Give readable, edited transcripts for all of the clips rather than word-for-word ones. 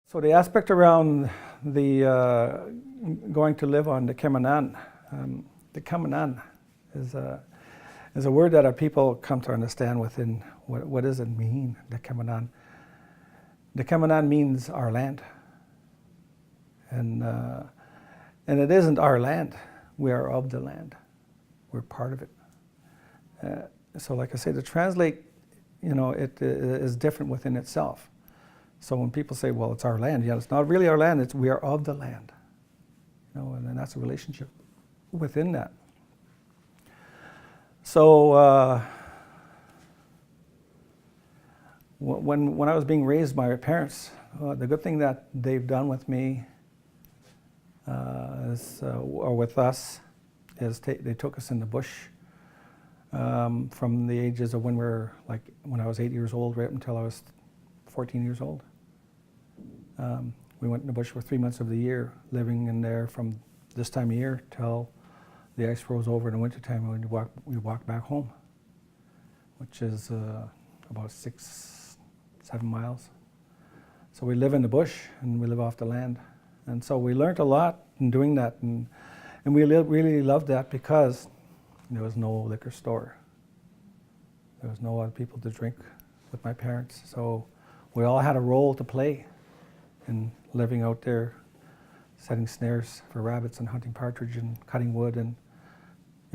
So the aspect around the going to live on the Kemanan is a word that our people come to understand within what does it mean, the Kemanan. The Kemanan means our land. And it isn't our land. We are of the land. We're part of it. So like I say, to translate, it is different within itself. So when people say, well, it's our land, yeah, it's not really our land, we are of the land. And then that's a relationship within that. So when I was being raised by my parents, the good thing that they've done with me or with us is they took us in the bush from the ages of when I was 8 years old right until I was 14 years old. We went in the bush for 3 months of the year, living in there from this time of year till the ice froze over in the wintertime, and we'd walk back home, which is about 6-7 miles. So we live in the bush and we live off the land. And so we learned a lot in doing that, and we really loved that because there was no liquor store. There was no other people to drink with my parents. So we all had a role to play in living out there, setting snares for rabbits and hunting partridge and cutting wood and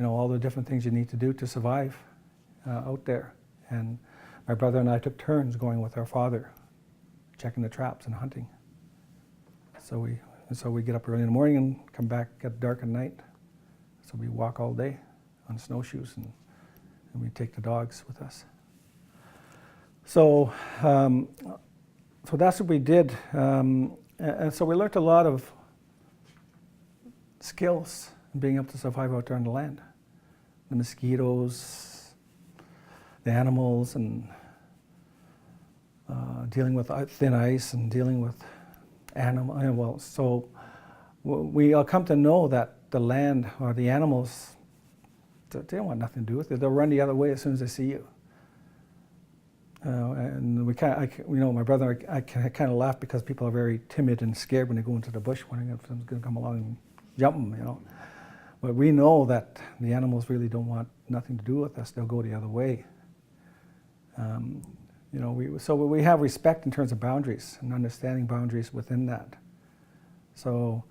all the different things you need to do to survive out there. And my brother and I took turns going with our father, checking the traps and hunting. So we get up early in the morning and come back at dark at night. So we walk all day on snowshoes and we take the dogs with us. So so that's what we did. And so we learned a lot of skills in being able to survive out there on the land. The mosquitoes, the animals, and dealing with thin ice and dealing with animals. So we all come to know that the land or the animals, they don't want nothing to do with it. They'll run the other way as soon as they see you. And my brother and I kind of laugh because people are very timid and scared when they go into the bush, wondering if someone's going to come along and jump them, But we know that the animals really don't want nothing to do with us. They'll go the other way. So we have respect in terms of boundaries and understanding boundaries within that. So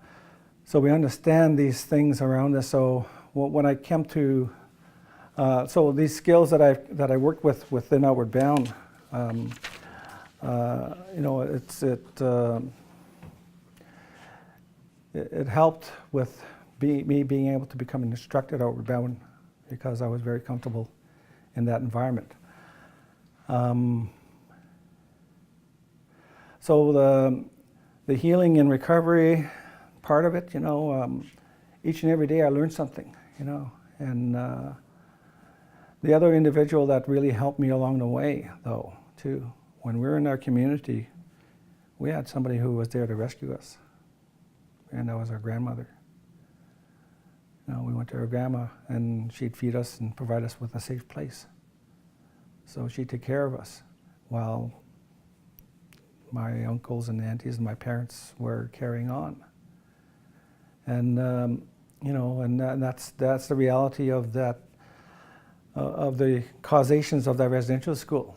we understand these things around us. So when I came to so these skills that I worked with within Outward Bound, it helped with me being able to become an instructor at Outward Bound because I was very comfortable in that environment. So the healing and recovery part of it, each and every day I learned something, and the other individual that really helped me along the way, though, too, when we were in our community, we had somebody who was there to rescue us, and that was our grandmother. We went to her grandma, and she'd feed us and provide us with a safe place. So she'd take care of us while my uncles and aunties and my parents were carrying on. And and that's the reality of that. Of the causations of that residential school.